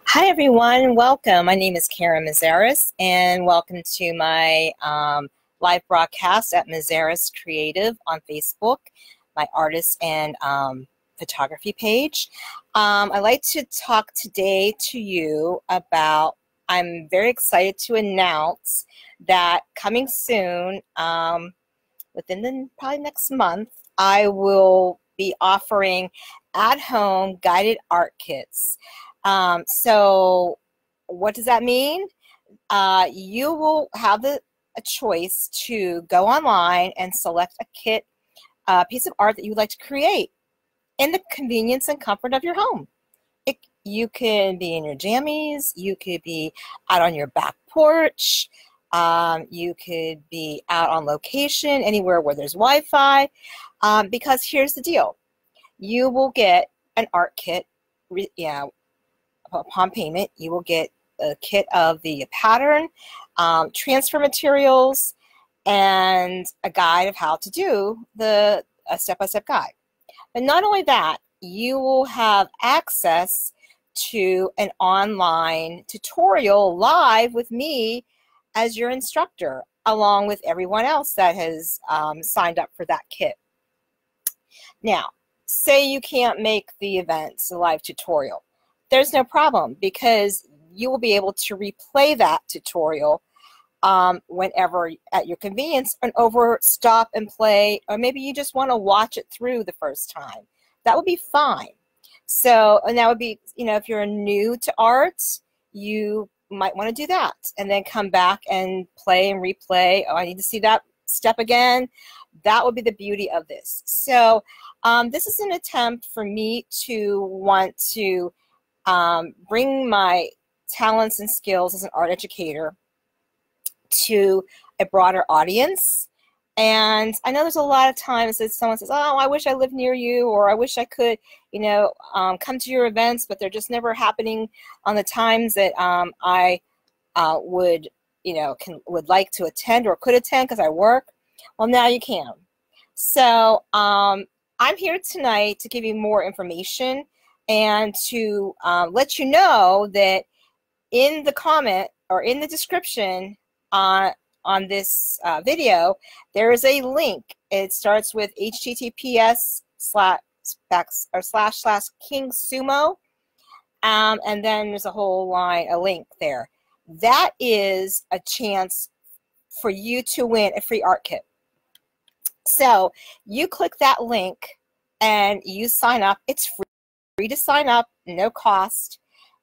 Hi everyone, welcome. My name is Karen Mesaros and welcome to my live broadcast at Mesaros Creative on Facebook, my artist and photography page. I'd like to talk today to you about, I'm very excited to announce that coming soon, within the probably next month, I will be offering at-home guided art kits. So what does that mean? You will have a choice to go online and select a kit, a piece of art that you would like to create in the convenience and comfort of your home. You can be in your jammies, you could be out on your back porch, you could be out on location, anywhere where there's Wi-Fi, because here's the deal. You will get an art kit, upon payment. You will get a kit of the pattern, transfer materials, and a guide of how to do a step-by-step guide. But not only that, you will have access to an online tutorial live with me as your instructor, along with everyone else that has signed up for that kit. Now, say you can't make the events, the live tutorial. There's no problem, because you will be able to replay that tutorial whenever at your convenience, and stop and play, or maybe you just want to watch it through the first time. That would be fine. So, and that would be, if you're new to art, you might want to do that and then come back and play and replay. Oh, I need to see that step again. That would be the beauty of this. So this is an attempt for me to want to bring my talents and skills as an art educator to a broader audience. And I know there's a lot of times that someone says, oh, I wish I lived near you, or I wish I could, come to your events, but they're just never happening on the times that I would like to attend or could attend because I work. Well, now you can. So I'm here tonight to give you more information and to let you know that in the comment or in the description on this video, there is a link. It starts with https://KingSumo, and then there's a whole line, a link there. That is a chance for you to win a free art kit. So you click that link and you sign up. It's free to sign up, no cost.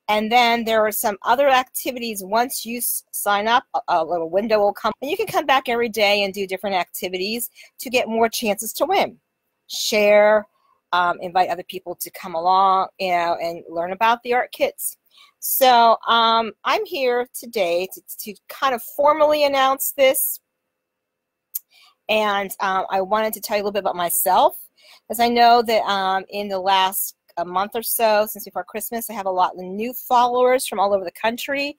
And then there are some other activities. Once you sign up, a little window will come, and you can come back every day and do different activities to get more chances to win. Share, invite other people to come along, and learn about the art kits. So I'm here today to kind of formally announce this. And I wanted to tell you a little bit about myself, because I know that in the last month or so, since before Christmas, I have a lot of new followers from all over the country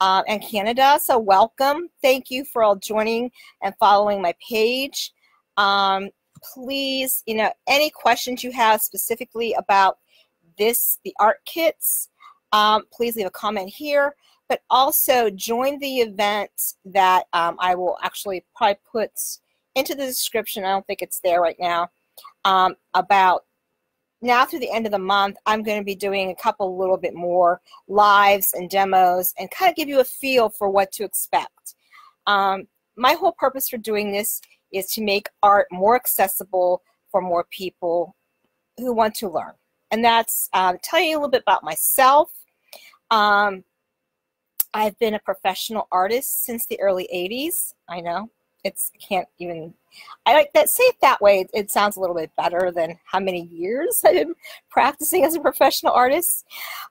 and Canada. So welcome. Thank you for all joining and following my page. Please, any questions you have specifically about the art kits, please leave a comment here. But also join the event that I will actually probably put into the description. I don't think it's there right now. About now through the end of the month, I'm going to be doing a couple little bit more lives and demos and kind of give you a feel for what to expect. My whole purpose for doing this is to make art more accessible for more people who want to learn. And that's tell you a little bit about myself. I've been a professional artist since the early 80s. I know. I like that, say it that way. It sounds a little bit better than how many years I've been practicing as a professional artist.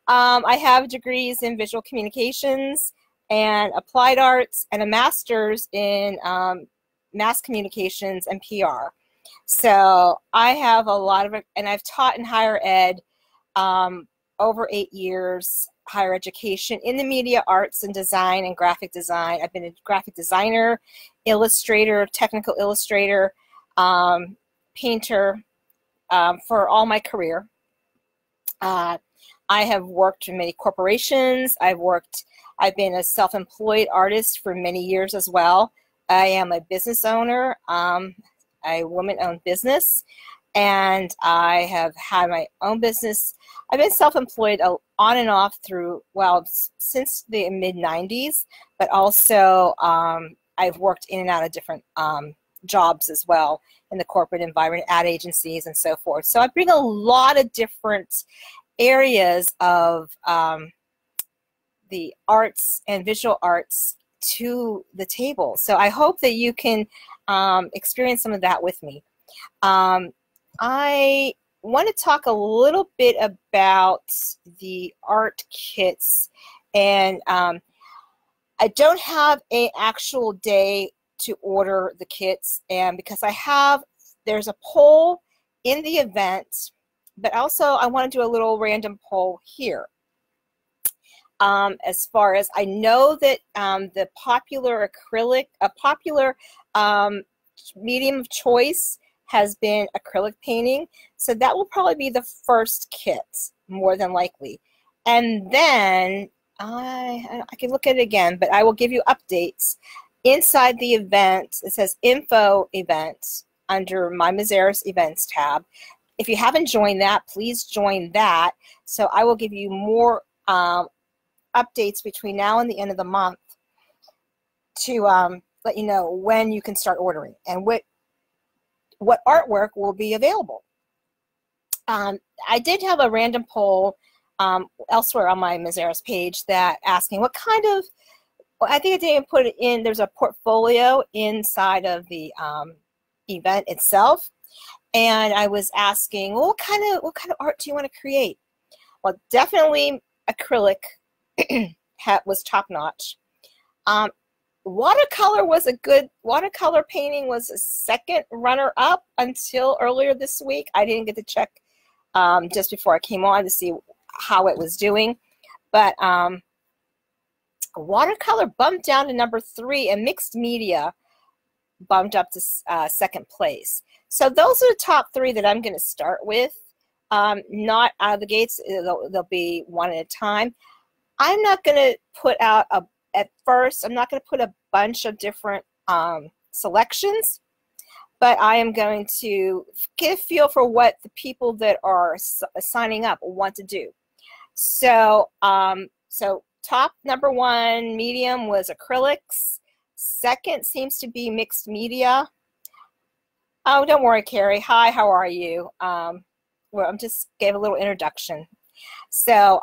I have degrees in visual communications and applied arts and a master's in mass communications and PR. So I have a lot of it, and I've taught in higher ed over 8 years, higher education in the media arts and design and graphic design. I've been a graphic designer, illustrator, technical illustrator, painter for all my career. I have worked in many corporations. I've been a self-employed artist for many years as well. I am a business owner, a woman-owned business, and I have had my own business. I've been self-employed on and off through, well, since the mid-90s, but also I've worked in and out of different jobs as well in the corporate environment, ad agencies, and so forth. So I bring a lot of different areas of the arts and visual arts to the table. So I hope that you can experience some of that with me. I want to talk a little bit about the art kits, and I don't have an actual day to order the kits, and because there's a poll in the event, but also I want to do a little random poll here. As far as I know that the popular acrylic, a popular medium of choice has been acrylic painting, so that will probably be the first kit, more than likely. And then I can look at it again, but I will give you updates inside the event. It says info event under my Mesaros events tab. If you haven't joined that, please join that. So I will give you more updates between now and the end of the month to let you know when you can start ordering and what artwork will be available. I did have a random poll elsewhere on my Mesaros page that asking what kind of, well, I think I didn't put it in, there's a portfolio inside of the event itself, and I was asking, well, what kind of art do you want to create? Well, definitely acrylic was top notch. Watercolor painting was a second runner up until earlier this week. I didn't get to check just before I came on to see how it was doing, but watercolor bumped down to number 3, and mixed media bumped up to second place. So those are the top 3 that I'm going to start with. Not out of the gates, they'll be one at a time. I'm not going to put out at first, I'm not going to put a bunch of different selections, but I am going to get a feel for what the people that are signing up want to do. So, so top number 1 medium was acrylics. Second seems to be mixed media. Oh, don't worry, Carrie. Hi, how are you? Well, I just gave a little introduction. So,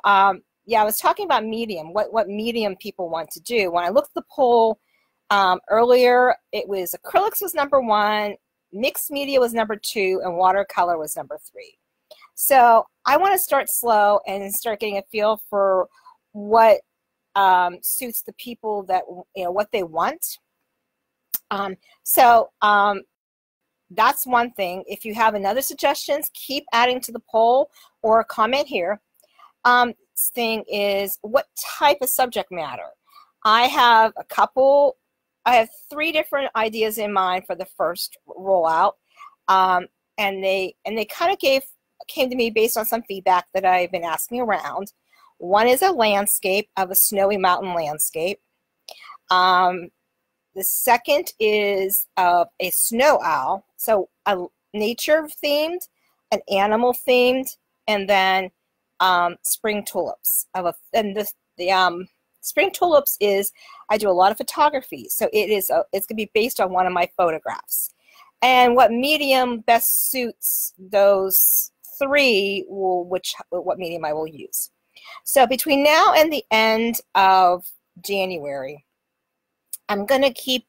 yeah, I was talking about medium, what medium people want to do. When I looked at the poll earlier, it was acrylics was number 1, mixed media was number 2, and watercolor was number 3. So I want to start slow and start getting a feel for what suits the people that, what they want. That's one thing. If you have another suggestions, keep adding to the poll or comment here. Thing is, what type of subject matter? I have 3 different ideas in mind for the first rollout, and they kind of came to me based on some feedback that I've been asking around. One is a landscape of a snowy mountain landscape. The second is a snow owl, so a nature themed, an animal themed, and then spring tulips. The spring tulips is, I do a lot of photography, so it's going to be based on one of my photographs. And what medium best suits those 3 what medium I will use. So between now and the end of January, I'm going to keep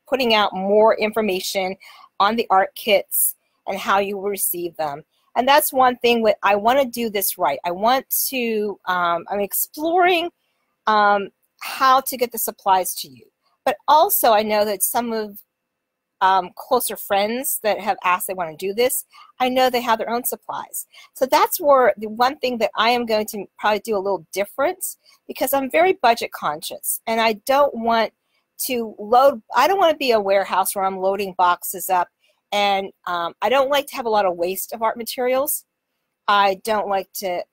putting out more information on the art kits and how you will receive them. And that's one thing I want to do this right. I want to, I'm exploring how to get the supplies to you. But also I know that some of closer friends that have asked they want to do this, I know they have their own supplies. So that's where the one thing that I am going to probably do a little different, because I'm very budget conscious and I don't want to be a warehouse where I'm loading boxes up, and I don't like to have a lot of waste of art materials. I want to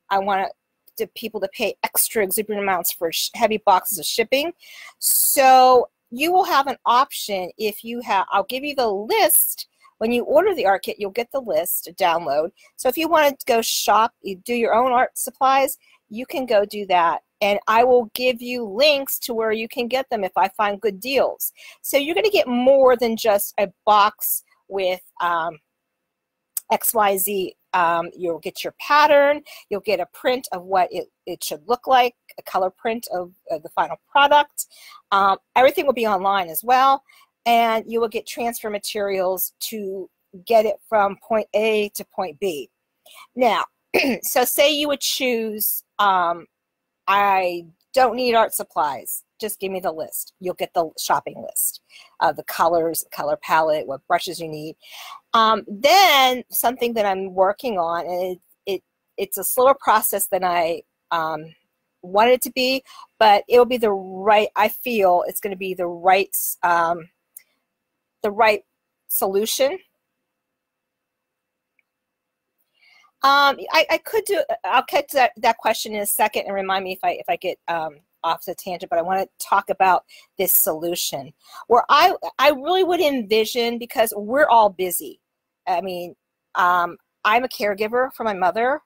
people to pay extra exuberant amounts for heavy boxes of shipping. So you will have an option if you have, I'll give you the list. When you order the art kit, you'll get the list to download. So if you want to go shop, you do your own art supplies, you can go do that. And I will give you links to where you can get them if I find good deals. So you're going to get more than just a box with XYZ. You'll get your pattern. You'll get a print of what it should look like, a color print of the final product. Everything will be online as well. And you will get transfer materials to get it from point A to point B. Now, so say you would choose, I don't need art supplies. Just give me the list. You'll get the shopping list of the colors, color palette, what brushes you need. Then something that I'm working on, and it's a slower process than I want it to be, but it'll be the right, I feel it's going to be the right solution. I could do, I'll get to that question in a second, and remind me if I get off the tangent, but I want to talk about this solution where I really would envision, because we're all busy. I mean, I'm a caregiver for my mother.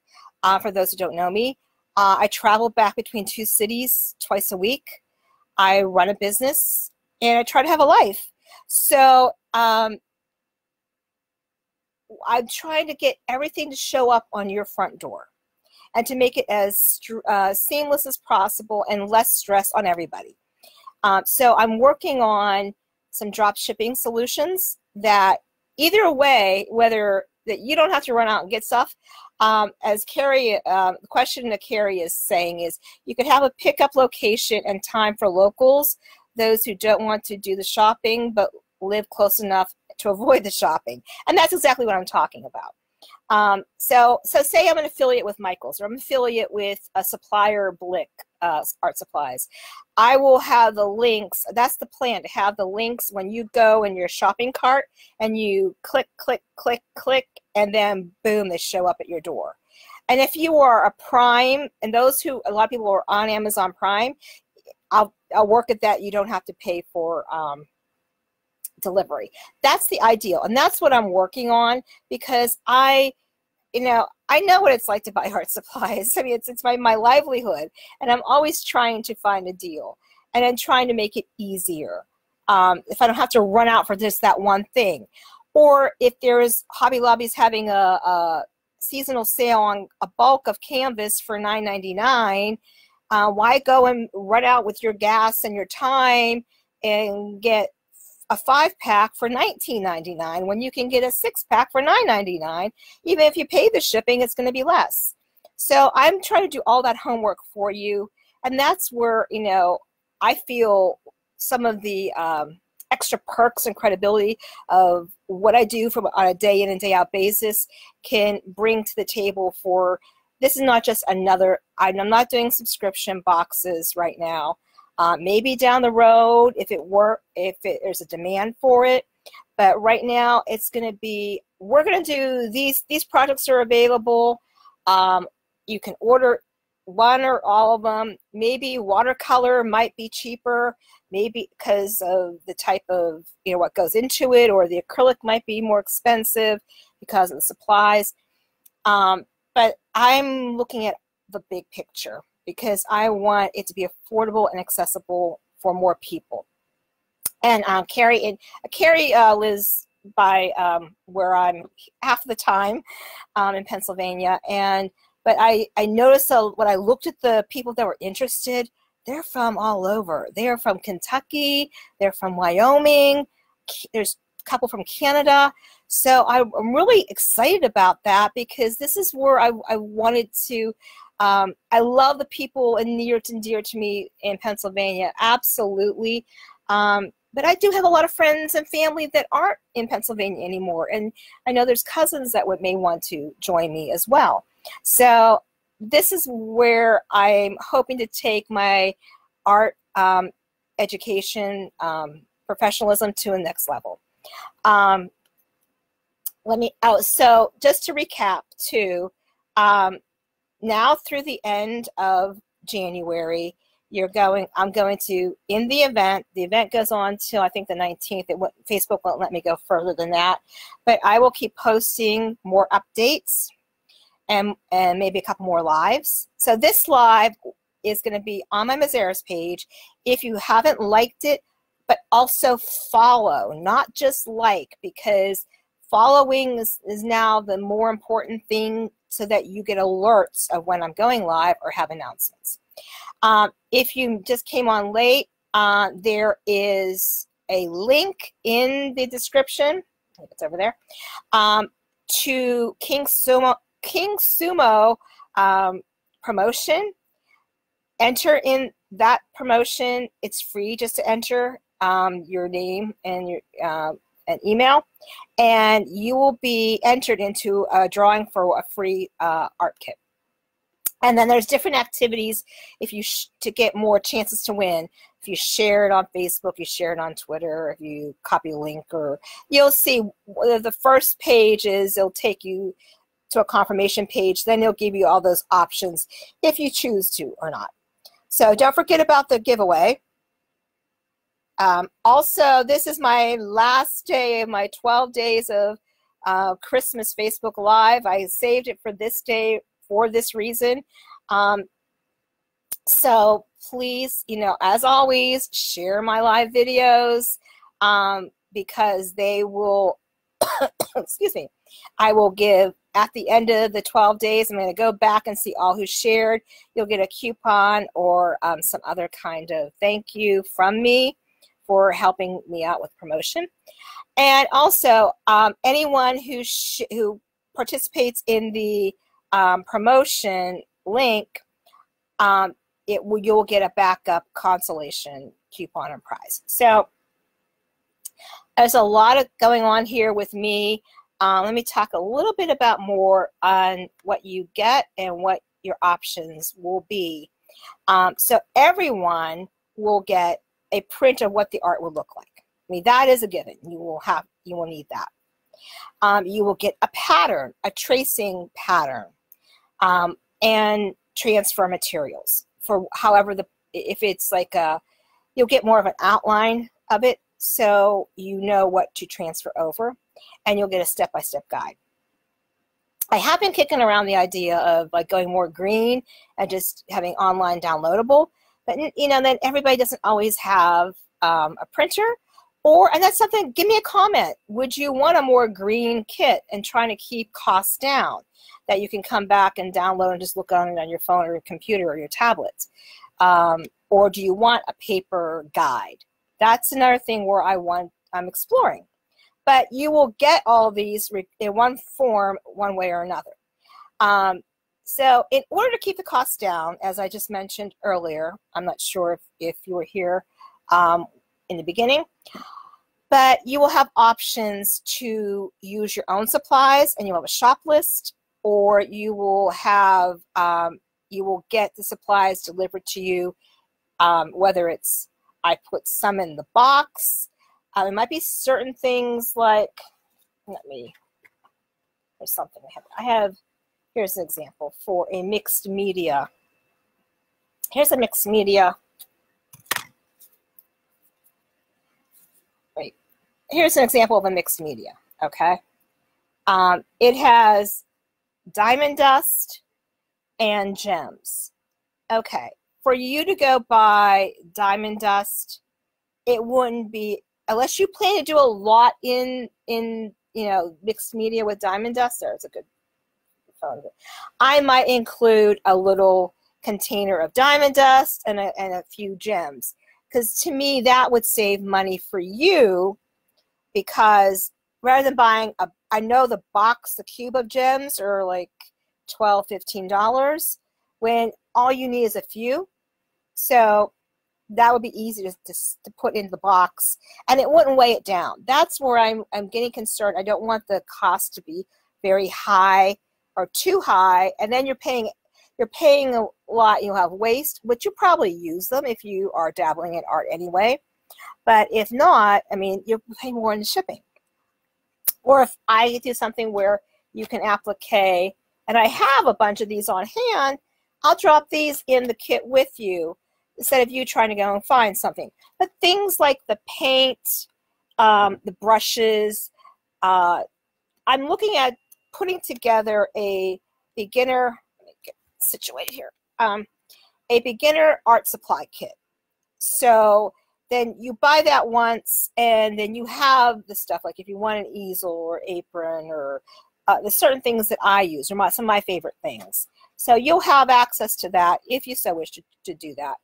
For those who don't know me, I travel back between 2 cities twice a week. I run a business and I try to have a life. So I'm trying to get everything to show up on your front door and to make it as seamless as possible and less stress on everybody. So I'm working on some drop shipping solutions that either way, whether that you don't have to run out and get stuff. As Carrie, the question that Carrie is saying is, you could have a pickup location and time for locals, those who don't want to do the shopping but live close enough to avoid the shopping. And that's exactly what I'm talking about. So say I'm an affiliate with Michael's, or I'm an affiliate with a supplier, Blick Art Supplies. I will have the links. That's the plan, to have the links when you go in your shopping cart and you click, click, click, click, and then boom, they show up at your door. And if you are a Prime, and those who, a lot of people are on Amazon Prime, I'll work at that. You don't have to pay for delivery. That's the ideal, and that's what I'm working on, because I know what it's like to buy art supplies. I mean, it's my livelihood, and I'm always trying to find a deal, and I'm trying to make it easier. If I don't have to run out for just that one thing, or if there's Hobby Lobby's having a seasonal sale on a bulk of canvas for $9.99, why go and run out with your gas and your time and get a 5-pack for $19.99 when you can get a 6-pack for $9.99? Even if you pay the shipping, it's going to be less. So I'm trying to do all that homework for you, and that's where, you know, I feel some of the extra perks and credibility of what I do on a day in and day out basis can bring to the table. For this is not just another, I'm not doing subscription boxes right now. Maybe down the road, if there's a demand for it, but right now it's going to be, we're going to do these products are available. You can order one or all of them. Maybe watercolor might be cheaper, maybe because of the type of, you know, what goes into it, or the acrylic might be more expensive because of the supplies. But I'm looking at the big picture, because I want it to be affordable and accessible for more people. And Carrie lives by where I'm half the time in Pennsylvania, but I noticed when I looked at the people that were interested, they're from all over. They are from Kentucky, they're from Wyoming, there's a couple from Canada. So I'm really excited about that, because this is where I wanted to. I love the people near and dear to me in Pennsylvania, absolutely. But I do have a lot of friends and family that aren't in Pennsylvania anymore, and I know there's cousins that may want to join me as well. So this is where I'm hoping to take my art education professionalism to the next level. So just to recap too, now through the end of January, I'm going to, in the event goes on till I think the 19th. Facebook won't let me go further than that, but I will keep posting more updates and maybe a couple more lives. So this live is going to be on my Mesaros page. If you haven't liked it, but also follow, not just like, because following is now the more important thing so that you get alerts of when I'm going live or have announcements. If you just came on late, there is a link in the description, I think it's over there, to King Sumo promotion. Enter in that promotion. It's free just to enter your name and your an email, and you will be entered into a drawing for a free art kit. And then there's different activities if you to get more chances to win. If you share it on Facebook, you share it on Twitter, if you copy a link, or you'll see the first page is it'll take you to a confirmation page. Then it'll give you all those options if you choose to or not. So don't forget about the giveaway. Also, this is my last day of my 12 days of Christmas Facebook Live. I saved it for this day for this reason. So please, as always, share my live videos because they will, excuse me, I will give at the end of the 12 days, I'm going to go back and see all who shared. You'll get a coupon or some other kind of thank you from me for helping me out with promotion. And also, anyone who participates in the promotion link, you'll get a backup consolation coupon and prize. So there's a lot of going on here with me. Let me talk a little bit about more on what you get and what your options will be. So everyone will get a print of what the art will look like. I mean, that is a given. You will need that. You will get a pattern, a tracing pattern, and transfer materials for however if it's like you'll get more of an outline of it so you know what to transfer over, and you'll get a step-by-step guide. I have been kicking around the idea of like going more green and just having online downloadable, but then everybody doesn't always have a printer. And that's something, give me a comment. Would you want a more green kit and trying to keep costs down that you can come back and download and just look on it on your phone or your computer or your tablet? Or do you want a paper guide? That's another thing where I'm exploring. But you will get all these in one form, one way or another. So in order to keep the costs down, as I just mentioned earlier, I'm not sure if you were here in the beginning, but you will have options to use your own supplies, and you'll have a shop list, or you will have you will get the supplies delivered to you, whether it's I put some in the box. It might be certain things like, there's something here's an example for a mixed media. Here's a mixed media. Wait, here's an example of a mixed media, okay? It has diamond dust and gems. Okay, for you to go buy diamond dust, it wouldn't be, unless you plan to do a lot in mixed media with diamond dust. There's a good photo. I might include a little container of diamond dust and a few gems, because to me that would save money for you, because rather than buying I know the box, the cube of gems are like $12, $15 when all you need is a few. So that would be easy to put into the box, and it wouldn't weigh it down. That's where I'm getting concerned. I don't want the cost to be very high or too high, and then you're paying a lot. You'll have waste, which you probably use them if you are dabbling in art anyway. But if not, I mean, you'll pay more in shipping. Or if I do something where you can applique and I have a bunch of these on hand, I'll drop these in the kit with you instead of you trying to go and find something. But things like the paint, the brushes, I'm looking at putting together a beginner, let me get situated here, a beginner art supply kit. So then you buy that once, and then you have the stuff, like if you want an easel or apron or the certain things that I use, or some of my favorite things. So you'll have access to that if you so wish to do that.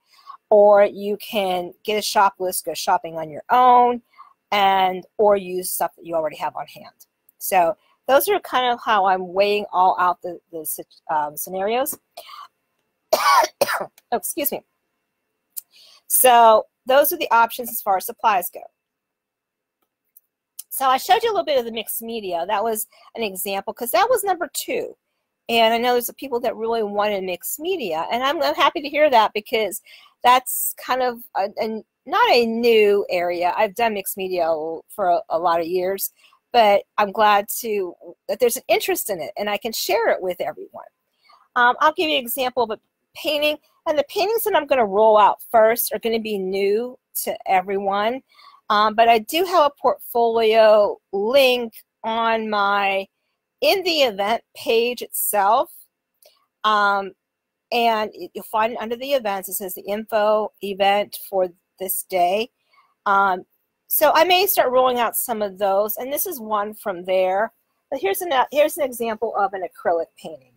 Or you can get a shop list, go shopping on your own, or use stuff that you already have on hand. So those are kind of how I'm weighing all out the scenarios. Oh, excuse me. So those are the options as far as supplies go. So I showed you a little bit of the mixed media. That was an example because that was number 2. And I know there's people that really wanted mixed media. And I'm happy to hear that because that's kind of not a new area. I've done mixed media for a lot of years. But I'm glad that there's an interest in it and I can share it with everyone. I'll give you an example of a painting. And the paintings that I'm going to roll out first are going to be new to everyone. But I do have a portfolio link on in the event page itself. And you'll find it under the events. It says the info event for this day. So I may start rolling out some of those. And this is one from there. But here's an example of an acrylic painting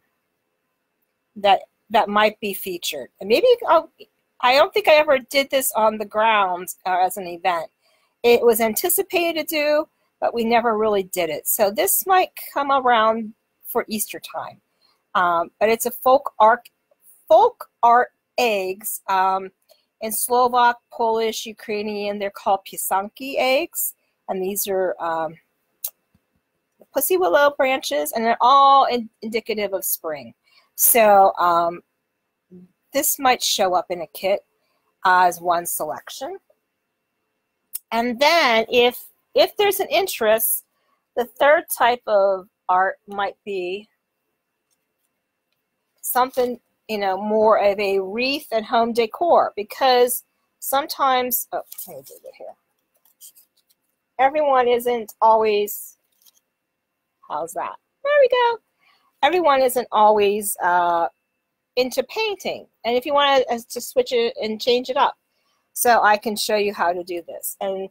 that might be featured. And maybe I don't think I ever did this on the grounds as an event. It was anticipated to do, but we never really did it. So this might come around for Easter time. But it's a folk art eggs. In Slovak, Polish, Ukrainian, they're called pisanki eggs. And these are pussy willow branches, and they're all indicative of spring. So this might show up in a kit as one selection. And then if there's an interest, the third type of art might be something, more of a wreath and home decor, because sometimes, oh, let me do it here. Everyone isn't always, how's that? There we go. Everyone isn't always into painting. And if you want to switch it and change it up, so I can show you how to do this. And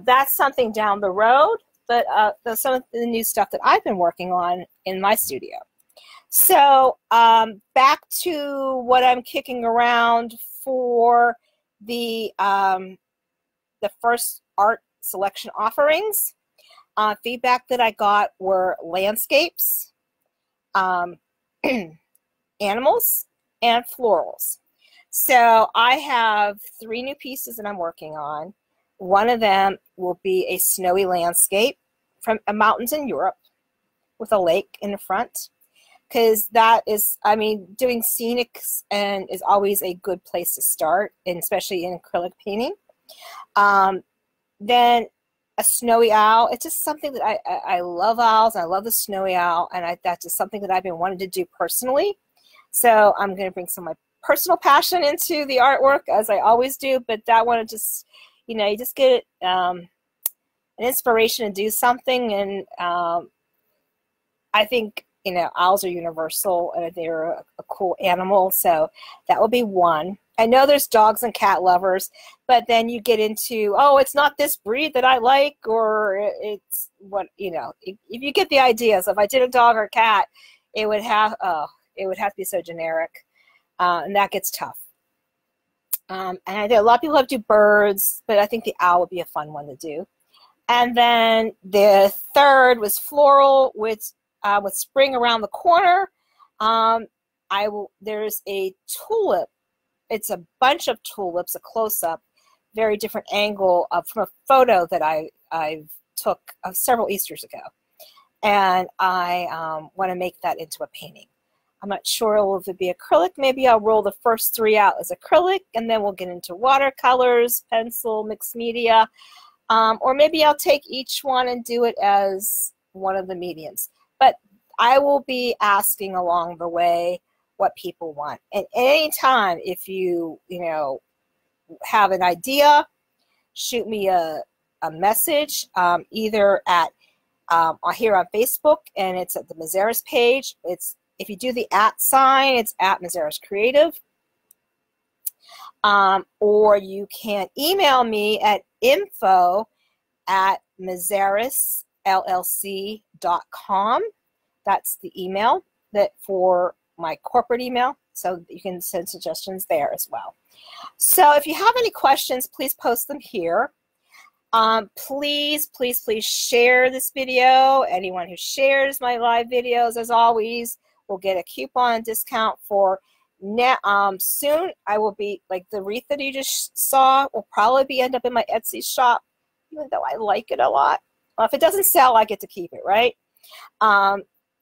that's something down the road, but some of the new stuff that I've been working on in my studio. So back to what I'm kicking around for the first art selection offerings. Feedback that I got were landscapes, animals, and florals. So I have 3 new pieces that I'm working on. One of them will be a snowy landscape from mountains in Europe with a lake in the front, because that is, doing scenics and is always a good place to start, and especially in acrylic painting. Then a snowy owl. It's just something that I love owls. I love the snowy owl, and that's just something that I've been wanting to do personally. So I'm going to bring some of my personal passion into the artwork, as I always do, but that one just, you just get an inspiration to do something. And I think, owls are universal, and they're a cool animal, so that will be one. I know there's dogs and cat lovers, but then you get into, oh, it's not this breed that I like, or it's what, if you get the idea. So if I did a dog or cat, it would have to be so generic, and that gets tough. And I know a lot of people have to do birds, but I think the owl would be a fun one to do. And then the third was floral with spring around the corner. There's a tulip. It's a bunch of tulips, a close-up, very different angle from a photo that I took several Easters ago. And I want to make that into a painting. I'm not sure if it'll be acrylic. Maybe I'll roll the first 3 out as acrylic, and then we'll get into watercolors, pencil, mixed media. Or maybe I'll take each one and do it as one of the mediums. But I will be asking along the way what people want. And anytime, if you have an idea, shoot me a message, either at here on Facebook, and it's at the Mesaros page. It's, if you do the @ sign, it's at Mesaros Creative. Or you can email me at info@mesarosllc.com. That's the email for my corporate email. So you can send suggestions there as well. So if you have any questions, please post them here. Please, please, please share this video. Anyone who shares my live videos, as always, will get a coupon discount for soon. I will be, like the wreath that you just saw will probably end up in my Etsy shop, even though I like it a lot. Well, if it doesn't sell, I get to keep it, right?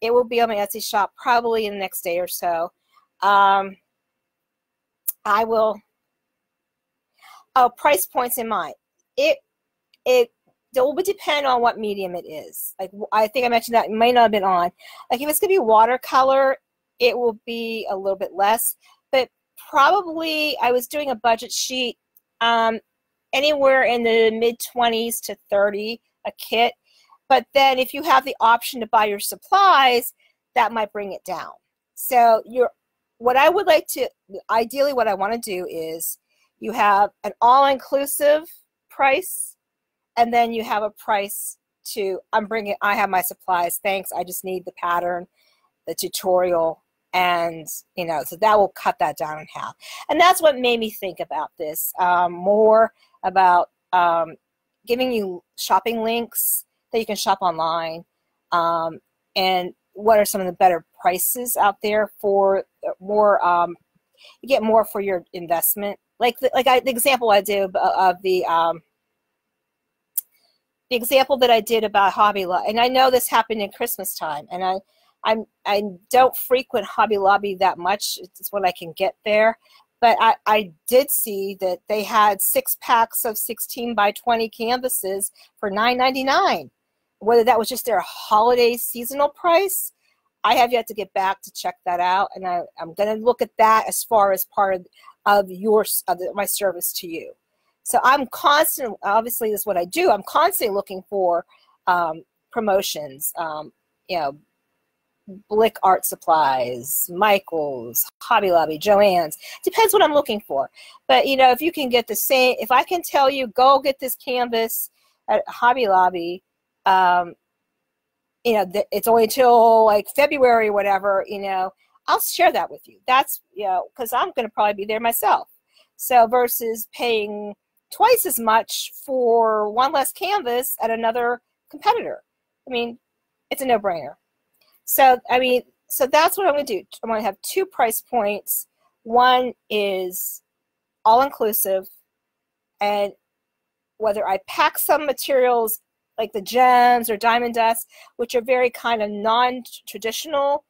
It will be on my Etsy shop probably in the next day or so. I will, price points in mind. It will depend on what medium it is. Like, I think I mentioned that, it might not have been on. Like, if it's going to be watercolor, it will be a little bit less. But probably, I was doing a budget sheet, anywhere in the mid-20s to 30 a kit. But then if you have the option to buy your supplies, that might bring it down. So what I would like to, ideally what I want to do is you have an all-inclusive price, and then you have a price to, I have my supplies, thanks, I just need the pattern, the tutorial, and so that will cut that down in half. And that's what made me think about this, more about giving you shopping links that you can shop online, and what are some of the better prices out there for more, you get more for your investment. Like the example I did of the example that I did about Hobby Lobby, and I know this happened in Christmas time, and I don't frequent Hobby Lobby that much. It's when I can get there. But I did see that they had 6 packs of 16 by 20 canvases for $9.99. Whether that was just their holiday seasonal price, I have yet to get back to check that out, and I'm going to look at that as far as part of my service to you. So I'm constantly, obviously this is what I do, I'm constantly looking for promotions, Blick Art Supplies, Michael's, Hobby Lobby, Joann's. Depends what I'm looking for. But if you can get the same, if I can tell you, go get this canvas at Hobby Lobby, it's only till like February or whatever, I'll share that with you. That's, because I'm going to probably be there myself. So versus paying twice as much for one less canvas at another competitor. I mean, it's a no-brainer. So, so that's what I'm going to do. I'm going to have 2 price points. One is all-inclusive, and whether I pack some materials like the gems or diamond dust, which are very kind of non-traditional,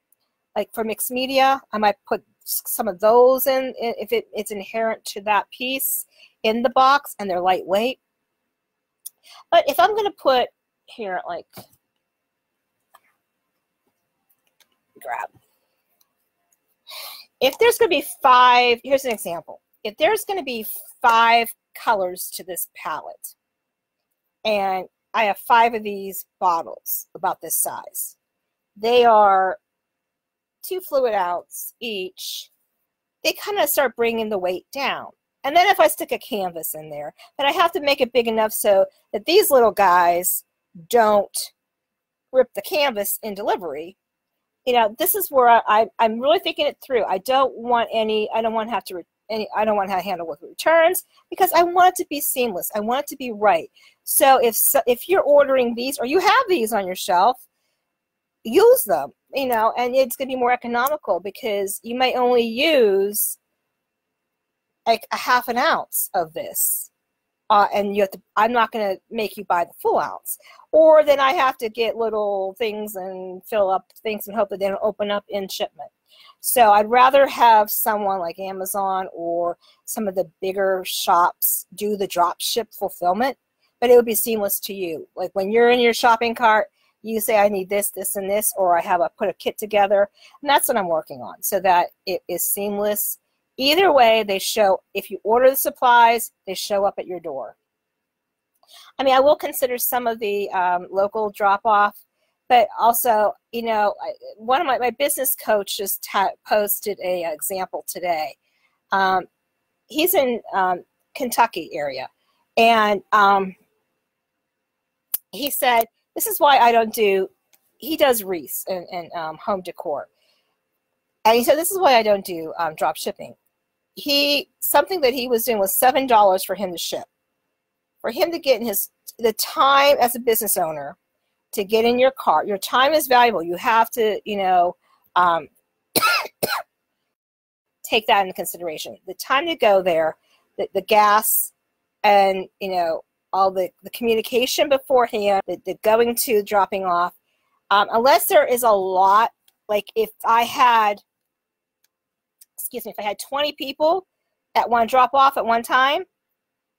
like for mixed media, I might put some of those in if it's inherent to that piece in the box, and they're lightweight. But if I'm going to put here, like, grab. If there's going to be 5, here's an example. If there's going to be 5 colors to this palette, and I have 5 of these bottles about this size, they are 2 fluid ounce each. They kind of start bringing the weight down. And then if I stick a canvas in there, then I have to make it big enough so that these little guys don't rip the canvas in delivery. This is where I'm really thinking it through. I don't want to have to handle with returns, because I want it to be seamless. I want it to be right. So if you're ordering these, or you have these on your shelf, use them, and it's going to be more economical, because you might only use like a ½ an ounce of this. And I'm not going to make you buy the full ounce. Or then I have to get little things and fill up things and hope that they don't open up in shipment. So I'd rather have someone like Amazon or some of the bigger shops do the drop ship fulfillment, but it would be seamless to you. Like when you're in your shopping cart, You say, I need this, this, and this, or I have put a kit together, and that's what I'm working on, so that it is seamless. Either way, they show, if you order the supplies, they show up at your door. I mean, I will consider some of the local drop-off, but also, you know, one of my business coach just posted a example today. He's in Kentucky area, and he said, this is why I don't do, he does wreaths and home decor. And he said, this is why I don't do drop shipping. Something that he was doing was $7 for him to ship. For him to get in the time as a business owner to get in your car, your time is valuable. You have to, you know, take that into consideration. The time to go there, the gas, and, you know, all the communication beforehand, the going to, dropping off. Unless there is a lot, like if I had, excuse me, if I had 20 people at one drop off at one time,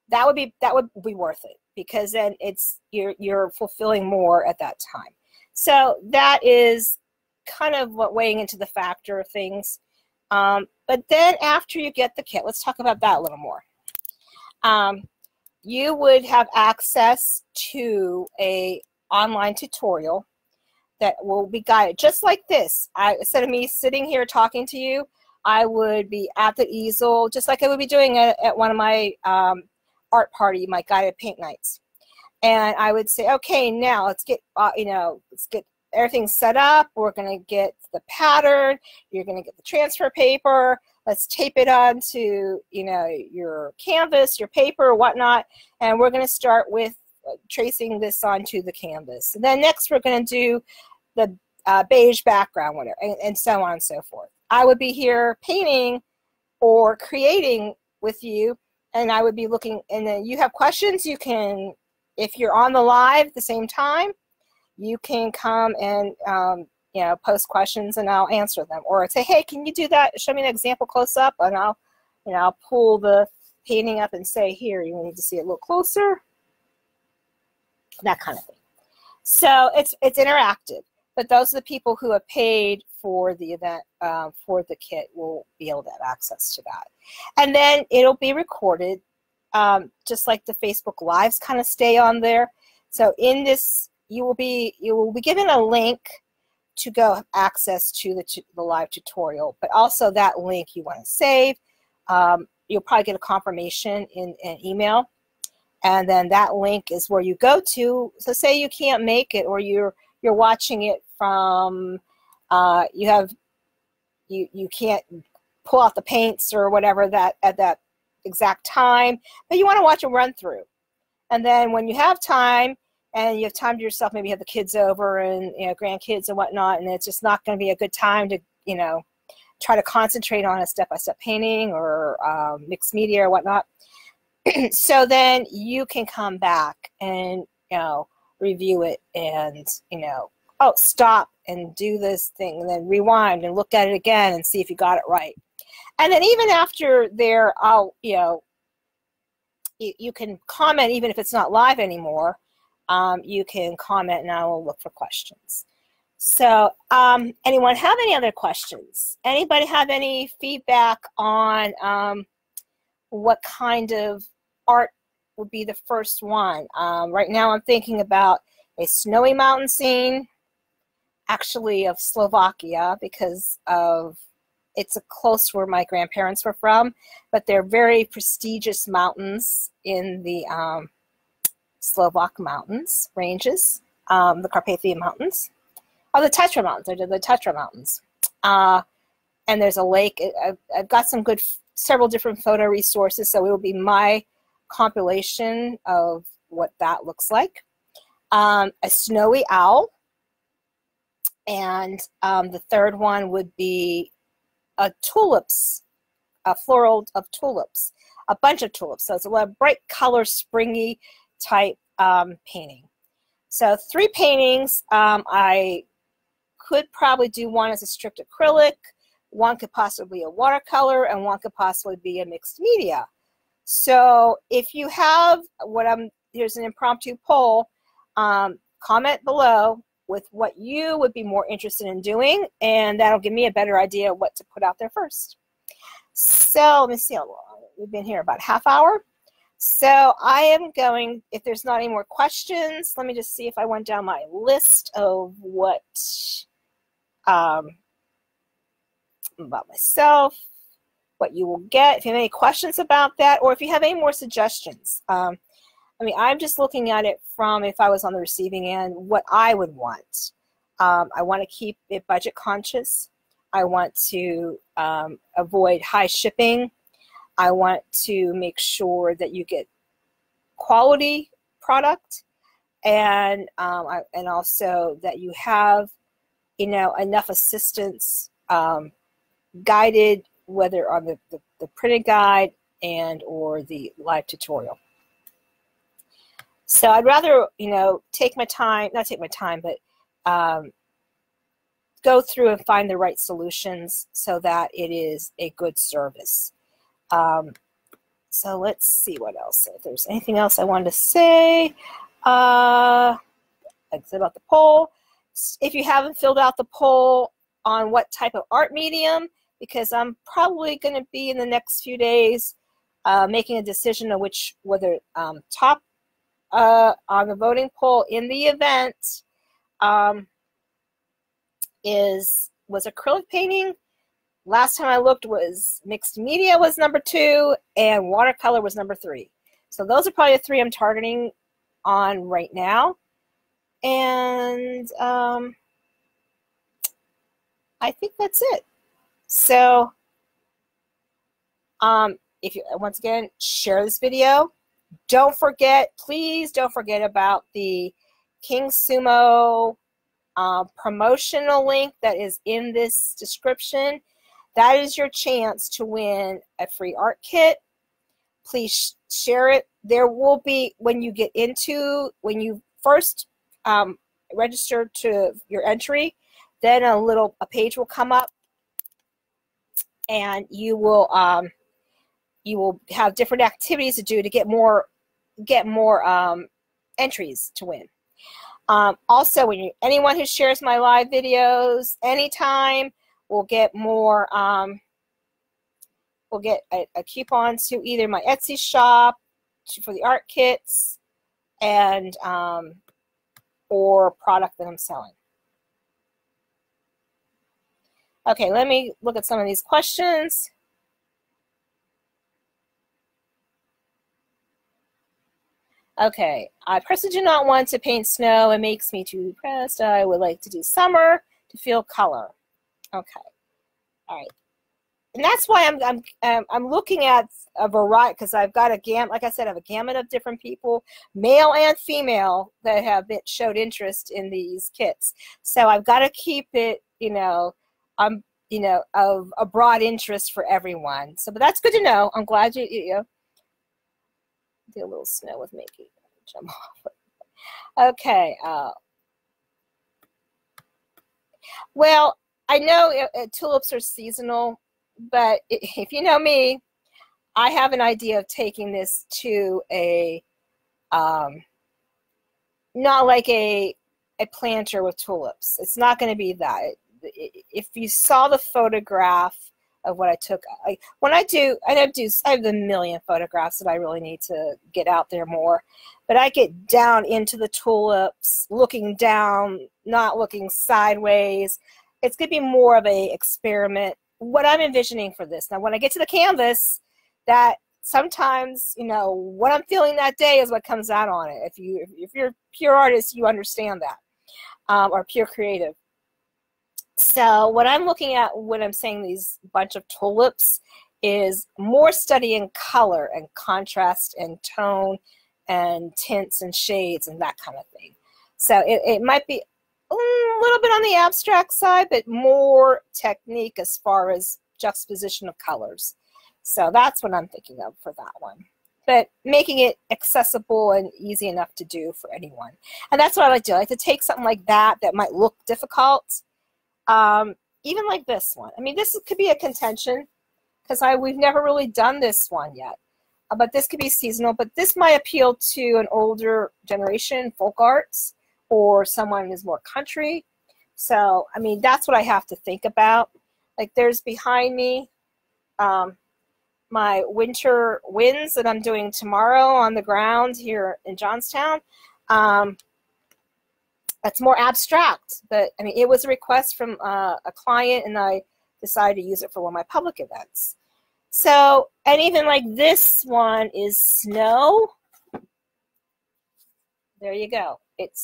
that would be worth it, because then you're fulfilling more at that time. So that is kind of what weighing into the factor of things. But then after you get the kit, let's talk about that a little more. You would have access to a online tutorial that will be guided just like this. Instead of me sitting here talking to you, I would be at the easel, just like I would be doing at one of my art party, my guided paint nights. And I would say, okay, now let's get, let's get everything set up. We're going to get the pattern. You're going to get the transfer paper. Let's tape it onto, you know, your canvas, your paper, whatnot. And we're going to start with tracing this onto the canvas. And then next we're going to do the beige background, whatever, and so on and so forth. I would be here painting or creating with you, and I would be looking, and then you have questions, you can, if you're on the live at the same time, you can come and you know, post questions and I'll answer them, or say, hey, can you do that? Show me an example close up, and I'll, you know, I'll pull the painting up and say, here, you need to see it a little closer, that kind of thing. So it's interactive, but those are the people who have paid for the event, for the kit, will be able to have access to that. And then it'll be recorded, just like the Facebook Lives kind of stay on there. So in this, you will be given a link to go access to the live tutorial, but also that link you want to save. You'll probably get a confirmation in an email, and then that link is where you go to. So say you can't make it, or you're watching it from, you can't pull out the paints or whatever that at that exact time, but you want to watch a run through. And then when you have time, and you have time to yourself, maybe you have the kids over and, you know, grandkids and whatnot, and it's just not going to be a good time to, you know, try to concentrate on a step-by-step painting or mixed media or whatnot. So then you can come back and, you know, review it and, you know, oh, stop and do this thing, and then rewind and look at it again and see if you got it right. And then even after there, you know, you can comment even if it's not live anymore. You can comment and I will look for questions. So anyone have any other questions? Anybody have any feedback on what kind of art would be the first one? Right now I'm thinking about a snowy mountain scene, actually of Slovakia, because of it's close where my grandparents were from, but they're very prestigious mountains in the Slovak mountains ranges, the Carpathian Mountains, or the Tatra Mountains. I did the Tatra Mountains, and there's a lake. I've got some good, several different photo resources, so it will be my compilation of what that looks like. A snowy owl, and the third one would be tulips, a floral of tulips, a bunch of tulips. So it's a bright color, springy type painting. So 3 paintings. I could probably do one as a strict acrylic, one could possibly be a watercolor, and one could possibly be a mixed media. So if you have here's an impromptu poll, comment below with what you would be more interested in doing, and that'll give me a better idea of what to put out there first. So let me see how long we've been here, about half hour. So I am going, if there's not any more questions, let me just see if I went down my list of what about myself, what you will get. If you have any questions about that, or if you have any more suggestions. I mean, I'm just looking at it from, if I was on the receiving end, what I would want. I want to keep it budget conscious. I want to avoid high shipping. I want to make sure that you get quality product, and also that you have, you know, enough assistance, guided, whether on the printed guide and or the live tutorial. So I'd rather, you know, take my time, not take my time, but go through and find the right solutions so that it is a good service. So let's see what else. If there's anything else I wanted to say. I said about the poll. If you haven't filled out the poll on what type of art medium, because I'm probably going to be in the next few days making a decision of whether top on the voting poll in the event was acrylic painting. Last time I looked was mixed media was number 2 and watercolor was number 3. So those are probably the 3 I'm targeting on right now. And I think that's it. So if you, once again, share this video. Don't forget, please don't forget about the King Sumo promotional link that is in this description. That is your chance to win a free art kit. Please share it. There will be, when you first register to your entry, then a page will come up, and you will have different activities to do to get more entries to win. Also, anyone who shares my live videos anytime will get more. Will get a coupon to either my Etsy shop for the art kits and or product that I'm selling. Okay, let me look at some of these questions. Okay, I personally do not want to paint snow. It makes me too depressed. I would like to do summer to feel color. Okay, all right, and that's why I'm looking at a variety, because I've got a gamut. Like I said, I have a gamut of different people, male and female, that have showed interest in these kits. So I've got to keep it, of a broad interest for everyone. So, but that's good to know. I'm glad you do a little snow with making jump off. Okay. Well, I know tulips are seasonal, but if you know me, I have an idea of taking this to a not like a planter with tulips. It's not going to be that. If you saw the photograph of what I took, I have a million photographs that I really need to get out there more, but I get down into the tulips, looking down, not looking sideways. It's going to be more of a experiment. What I'm envisioning for this now, when I get to the canvas, that sometimes what I'm feeling that day is what comes out on it. If you're a pure artist, you understand that, or pure creative. So what I'm looking at when I'm saying these bunch of tulips is more studying color and contrast and tone and tints and shades and that kind of thing. So it might be a little bit on the abstract side, but more technique as far as juxtaposition of colors. So that's what I'm thinking of for that one. But making it accessible and easy enough to do for anyone. And that's what I like to do. I like to take something like that might look difficult. Even like this one. I mean, this could be a contention because we've never really done this one yet. But this could be seasonal. But this might appeal to an older generation, folk arts, or someone is more country. So, I mean, that's what I have to think about. Like there's behind me my winter winds that I'm doing tomorrow on the ground here in Johnstown. That's more abstract, but I mean, it was a request from a client, and I decided to use it for one of my public events. So, and even like this one is snow. There you go. It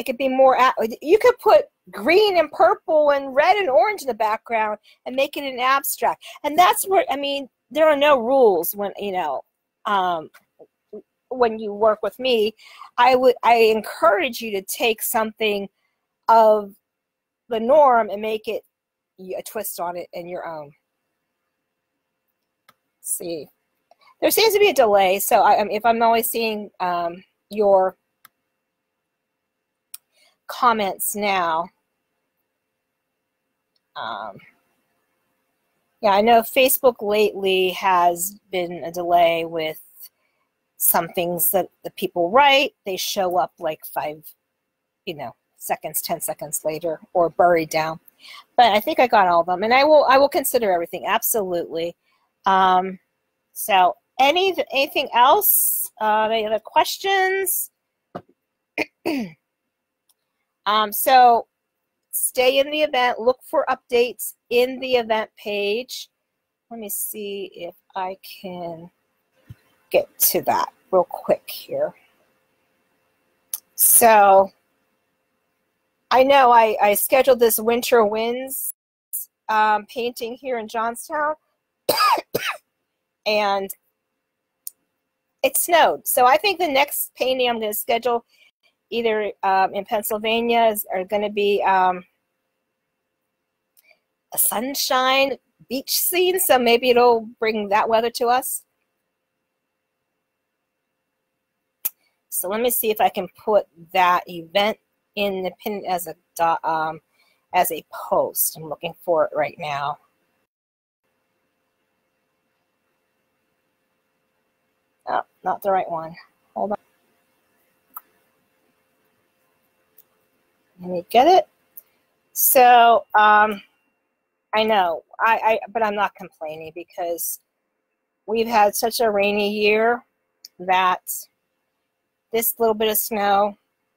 could be more, you could put green and purple and red and orange in the background and make it an abstract. And that's where, I mean, there are no rules when, you know, when you work with me. I encourage you to take something of the norm and make it a twist on it and your own. Let's see, there seems to be a delay, so if I'm always seeing your comments now. Yeah, I know Facebook lately has been a delay with some things that the people write. They show up like 5, you know, seconds, 10 seconds later, or buried down. But I think I got all of them, and I will consider everything, absolutely. So anything else? Any other questions? So stay in the event, look for updates in the event page. Let me see if I can get to that real quick here. So I know I scheduled this winter winds painting here in Johnstown, and it snowed. So I think the next painting I'm going to schedule either in Pennsylvania are going to be a sunshine beach scene, so maybe it'll bring that weather to us. So let me see if I can put that event in the pin as a post. I'm looking for it right now. Oh, not the right one. Hold on. Let me get it. So I know, but I'm not complaining because we've had such a rainy year that this little bit of snow,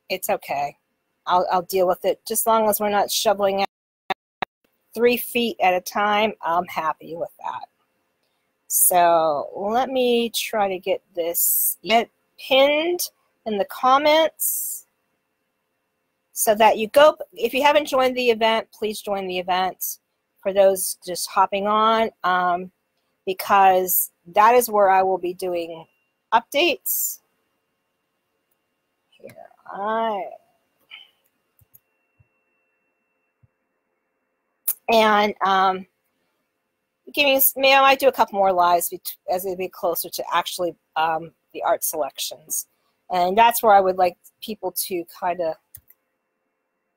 it's okay. I'll deal with it. Just as long as we're not shoveling out 3 feet at a time, I'm happy with that. So let me try to get this pinned in the comments so that you go. If you haven't joined the event, please join the event. For those just hopping on, because that is where I will be doing updates. Here, I might do a couple more lives as we get closer to actually the art selections, and that's where I would like people to kind of,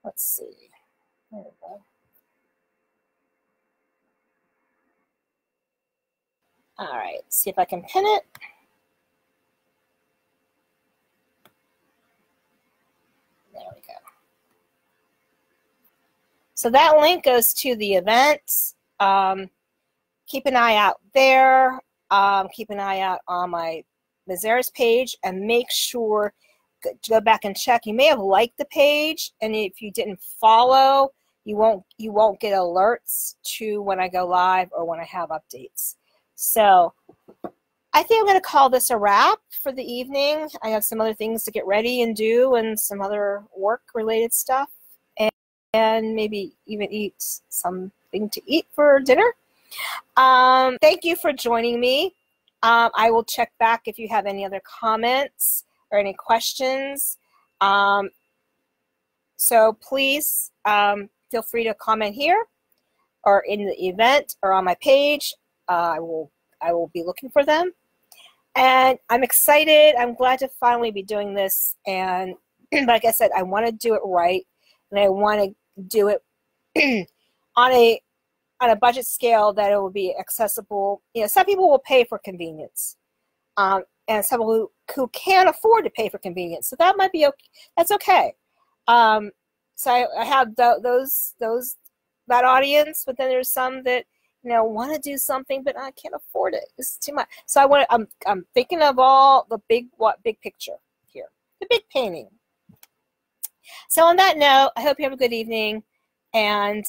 let's see, there we go. All right, see if I can pin it. There we go. So that link goes to the event. Keep an eye out there. Keep an eye out on my Mesaros page, and make sure to go back and check. You may have liked the page, and if you didn't follow, you won't get alerts to when I go live or when I have updates. So I think I'm going to call this a wrap for the evening. I have some other things to get ready and do, and some other work-related stuff, and maybe even eat something to eat for dinner. Thank you for joining me. I will check back if you have any other comments or any questions. So please feel free to comment here or in the event or on my page. I will be looking for them. And I'm excited. I'm glad to finally be doing this. And like I said, I want to do it right, and I want to do it on a budget scale that it will be accessible. You know, some people will pay for convenience. and some who can't afford to pay for convenience. So that might be okay. That's okay. So I have that audience, but then there's some that want to do something, but I can't afford it. It's too much. So I'm thinking of all the big picture here, the big painting. So on that note, I hope you have a good evening, and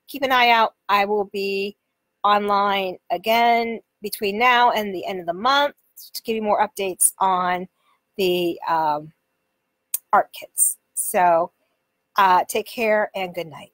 keep an eye out. I will be online again between now and the end of the month to give you more updates on the art kits. So take care and good night.